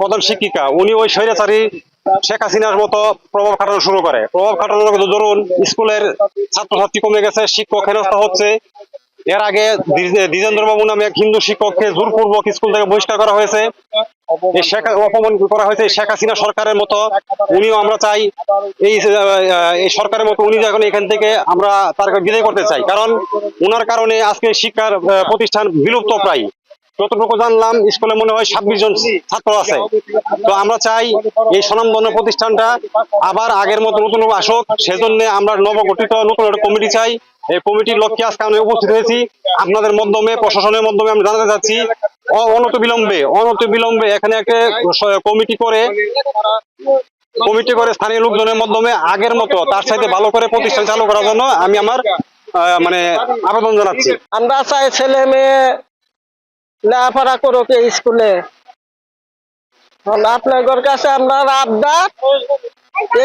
প্রধান শিক্ষিকা উনি ওই স্বৈরাচারী শেখ হাসিনার মতো প্রভাব খাটানো শুরু করে। প্রভাব খাটানোর ধরুন স্কুলের ছাত্রছাত্রী কমে গেছে, শিক্ষক হেনস্থা হচ্ছে। এর আগে দ্বিজেন্দ্র বাবু নামে এক হিন্দু শিক্ষককে জোরপূর্বক স্কুল থেকে বহিষ্কার করা হয়েছে, অপমান করা হয়েছে শেখ হাসিনা সরকারের মতো। উনিও আমরা চাই এই সরকারের মতো উনি যখন এখান থেকে আমরা তাকে বিদায় করতে চাই, কারণ উনার কারণে আজকে শিক্ষার প্রতিষ্ঠান বিলুপ্ত প্রায়। যতটুকু জানলাম স্কুলে মনে হয় 26 জন ছাত্র আছে। তো আমরা চাই এই স্বনামধন্য প্রতিষ্ঠানটা আবার আগের মতো নতুন আসুক। সেজন্য আমরা নবগঠিত নতুন একটা কমিটি চাই। এই কমিটির লক্ষ্যে আজকে আমি উপস্থিত হয়েছি আপনাদের মাধ্যমে, প্রশাসনের মাধ্যমে আমি জানাতে চাচ্ছি অনতিবিলম্বে এখানে একটা কমিটি করে স্থানীয় লোকজনের মাধ্যমে আগের মতো তার সাথে ভালো করে প্রতিষ্ঠান চালু করার জন্য আমি আমার মানে আবেদন জানাচ্ছি। আমরা চাই ছেলে মেয়ে লেখাপড়া করুক এই স্কুলে। আপনাদের কাছে আমরা আবদার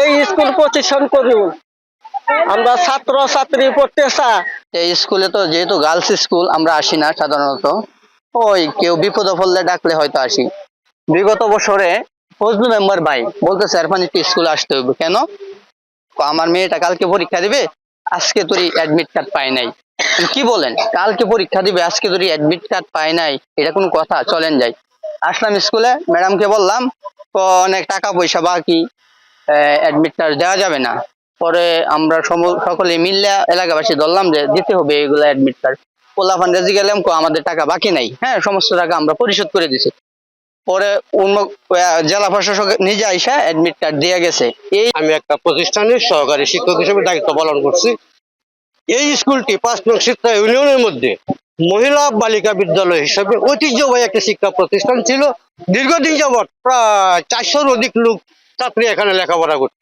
এই স্কুল প্রতিষ্ঠান করুন। আমরা ছাত্র ছাত্রী পড়তে চাই। এই স্কুলে তো যেহেতু গার্লস স্কুল আমরা আসি না সাধারণত, ওই কেউ বিপদ পড়লে ডাকলে হয়তো আসি। বিগত বছরে ফজলু মেম্বার ভাই বলতেছে এরফান একটু স্কুলে আসতে হবে। কেন? আমার মেয়েটা কালকে পরীক্ষা দিবে, আজকে তোরই অ্যাডমিট কার্ড পাই নাই। কি বলেন, কালকে পরীক্ষা দিবে আজকে তোরই অ্যাডমিট কার্ড পাই নাই, এটা কোনো কথা? চলেন যাই। আসলাম স্কুলে, ম্যাডামকে বললাম অনেক টাকা পয়সা বাকি, অ্যাডমিট কার্ড দেওয়া যাবে না। পরে আমরা সকলে মিললে এলাকাবাসী ধরলাম যে দিতে হবে এগুলো অ্যাডমিট কার্ড। পোলা ফান্ডে গেলাম, আমাদের টাকা বাকি নাই, হ্যাঁ সমস্ত টাকা আমরা পরিশোধ করে দিছি। পরে অন্য জেলা প্রশাসক নিজে আইসা অ্যাডমিট কার্ড দিয়ে গেছে। এই আমি একটা প্রতিষ্ঠানের সহকারী শিক্ষক হিসেবে দায়িত্ব পালন করছি। এই স্কুলটি 5 নং শিক্ষা ইউনিয়নের মধ্যে মহিলা বালিকা বিদ্যালয় হিসেবে ঐতিহ্যবাহী একটা শিক্ষা প্রতিষ্ঠান ছিল। দীর্ঘদিন যাবৎ প্রায় 400-র অধিক লোক ছাত্রী এখানে লেখাপড়া করত।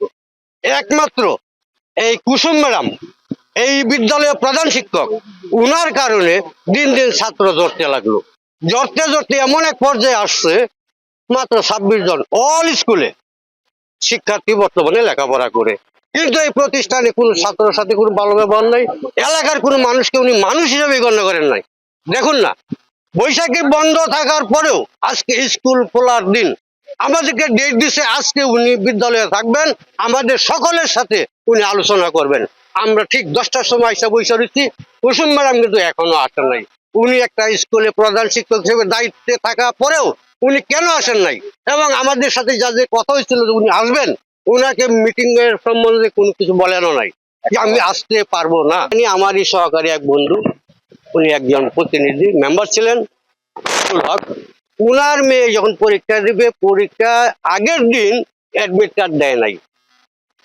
একমাত্র এই কুসুম ম্যাডাম এই বিদ্যালয়ের প্রধান শিক্ষক, উনার কারণে দিন দিন ছাত্র জড়তে লাগলো। জড়তে এমন এক পর্যায়ে আসছে মাত্র 26 জন অল স্কুলে শিক্ষার্থী বর্তমানে লেখাপড়া করে। কিন্তু এই প্রতিষ্ঠানে কোনো ছাত্রের সাথে কোনো ভালো ব্যবহার নাই। এলাকার কোনো মানুষকে উনি মানুষ হিসেবে গণ্য করেন নাই। দেখুন না, বৈশাখী বন্ধ থাকার পরেও আজকে স্কুল খোলার দিন আমাদেরকে ডেট দিছে, আজকে উনি বিদ্যালয়ে থাকবেন, আমাদের সকলের সাথে উনি আলোচনা করবেন। আমরা ঠিক 10টার সময় এসে বসে রয়েছি, কুসুম ম্যাডাম কিন্তু এখনো আসেন নাই। উনি একটা স্কুলে প্রধান শিক্ষক হিসেবে দায়িত্বে থাকা পরেও উনি কেন আসেন নাই? এবং আমাদের সাথে যা যে কথা হয়েছিল যে উনি আসবেন, উনাকে মিটিং এর সম্বন্ধে কোনো কিছু বলেনও নাই যে আমি আসতে পারবো না। উনি আমারই সহকারী এক বন্ধু, উনি একজন প্রতিনিধি মেম্বার ছিলেন হক। উনার মেয়ে যখন পরীক্ষা দিবে, পরীক্ষা আগের দিন অ্যাডমিট কার্ড দেয় নাই।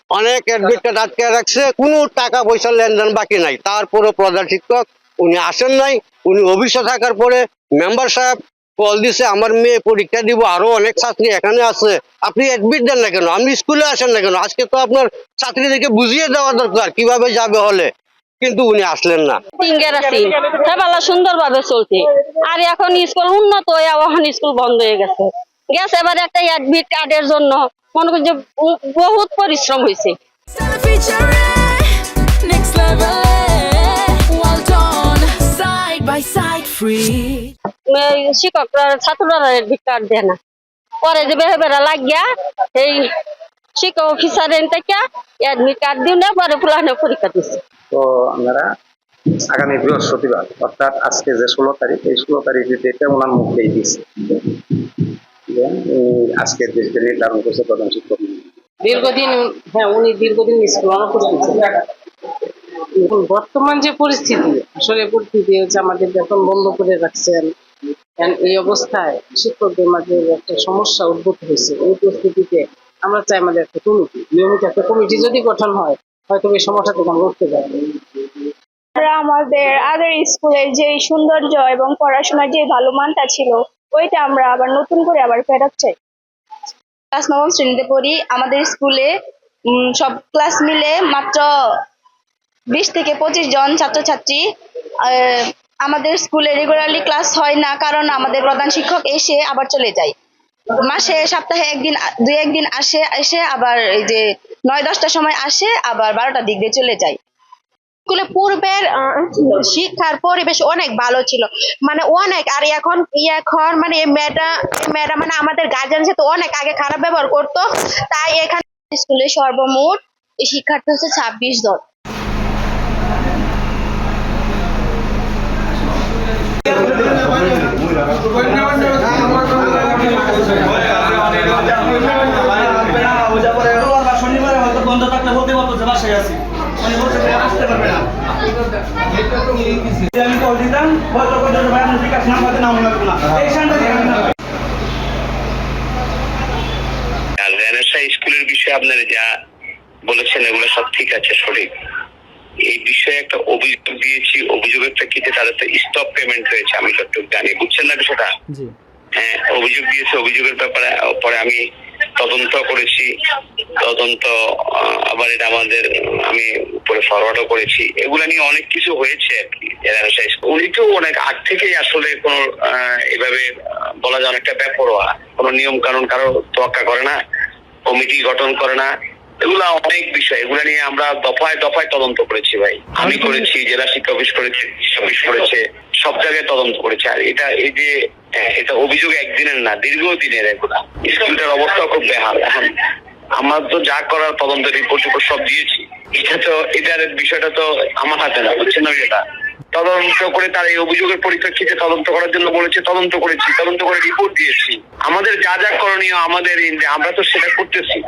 অনেক অ্যাডমিট কার্ড আটকে রাখছে, কোনো টাকা পয়সা লেনদেন বাকি নাই। তারপরে প্রধান শিক্ষক উনি আসেন নাই। উনি অফিসে থাকার পরে মেম্বার সাহেব কল দিছে, আমার মেয়ে পরীক্ষা দিব, আরো অনেক ছাত্রী এখানে আছে, আপনি অ্যাডমিট দেন না কেন, আপনি স্কুলে আসেন না কেন? আজকে তো আপনার ছাত্রীদেরকে বুঝিয়ে দেওয়া দরকার কিভাবে যাবে হলে, কিন্তু উনি আসলেন না। সুন্দর ভাবে চলছে। আর এখন স্কুল উন্নত হয়ে এখন স্কুল বন্ধ হয়ে গেছে এবার একটা অ্যাডমিট কার্ডের জন্য মনে করি যে বহুত পরিশ্রম হয়েছে। শিক্ষকরা ছাত্ররা অ্যাডমিট কার্ড দেয় না, পরে যে বেহবেরা লাগিয়া এই শিক্ষক অফিসারের থেকে অ্যাডমিট কার্ড দিও না, পরে ফুলানো পরীক্ষা দিচ্ছে। তো আমরা আগামী বৃহস্পতিবার অর্থাৎ আজকে যে 16 তারিখ, এই 16 তারিখে ডেটে ওনার মুখেই দিচ্ছে আজকের ডেটে নির্ধারণ করছে প্রধান শিক্ষক। দীর্ঘদিন, হ্যাঁ উনি দীর্ঘদিন স্কুল অনুপস্থিত ছিলেন। বর্তমান যে পরিস্থিতি, আসলে পরিস্থিতি হচ্ছে আমাদের বেতন বন্ধ করে রাখছেন। এই অবস্থায় শিক্ষকদের মাঝে একটা সমস্যা উদ্ভূত হয়েছে। এই পরিস্থিতিতে আমরা চাই আমাদের একটা কমিটি, নিয়মিত একটা কমিটি যদি গঠন হয়, হয়তো এই সমস্যা থেকে আমরা উঠতে পারবো। আমাদের আগের স্কুলের যে সৌন্দর্য এবং পড়াশোনার যে ভালো মানটা ছিল, ওইটা আমরা আবার নতুন করে আবার ফেরত চাই। ক্লাস 9ম শ্রেণীতে পড়ি। আমাদের স্কুলে সব ক্লাস মিলে মাত্র 20 থেকে 25 জন ছাত্রছাত্রী। আমাদের স্কুলে রেগুলারলি ক্লাস হয় না, কারণ আমাদের প্রধান শিক্ষক এসে আবার চলে যায়। মাসে সপ্তাহে একদিন এসে আবার এই যে 9-10টার সময় আসে, আবার 12টার দিক দিয়ে চলে যায়। স্কুলে পূর্বের শিক্ষার পরিবেশ অনেক ভালো ছিল, মানে অনেক। আর এখন মানে এই ম্যাডাম মানে আমাদের গার্জিয়ানের সাথে অনেক আগে খারাপ ব্যবহার করতো, তাই এখানে স্কুলে সর্বমোট শিক্ষার্থী হচ্ছে 26 জন। শনিবারে হয়তো বন্ধ থাকলে বলতে পারতো যে বাসায় আছি, মানে বলতে আসতে পারবে না। আমি কল দিতাম, হয়তো বিকাশ নাম্বার নাম লাগবে না, এই স্কুলের বিষয়ে আপনারা যা বলেছেন এগুলো সব ঠিক আছে, সঠিক। এই বিষয়ে একটা অভিযোগ দিয়েছি, অভিযোগের প্রেক্ষিতে তাদের তো স্টপ পেমেন্ট হয়েছে, আমি যতটুকু জানি। বুঝছেন না বিষয়টা? হ্যাঁ, অভিযোগ দিয়েছে, অভিযোগের ব্যাপারে পরে আমি তদন্ত করেছি, তদন্ত আবার এটা আমি উপরে ফরওয়ার্ডও করেছি। এগুলা নিয়ে অনেক কিছু হয়েছে আর কি। উনি তো অনেক আগ থেকেই আসলে কোনো এভাবে বলা যায় অনেকটা বেপরোয়া, কোনো নিয়ম কানুন কারো তোয়াক্কা করে না, কমিটি গঠন করে না, এগুলা অনেক বিষয়। এগুলা নিয়ে আমরা দফায় দফায় তদন্ত করেছি ভাই, আমি করেছি, জেলা শিক্ষা অফিস করেছে, অফিস করেছে, সব জায়গায় তদন্ত করেছে। আর এটা অভিযোগ একদিনের না, দীর্ঘদিনের। এগুলা স্কুলটার অবস্থা খুব বেহাল। এখন আমরা তো যা করার তদন্ত রিপোর্ট সব দিয়েছি, এটার বিষয়টা তো আমার হাতে না, বুঝছেন না? এটা তদন্ত করে তার এই অভিযোগের পরিপ্রেক্ষিতে তদন্ত করার জন্য বলেছে, তদন্ত করেছি, তদন্ত করে রিপোর্ট দিয়েছি। আমাদের যা যা করণীয় আমরা তো সেটা করতেছি।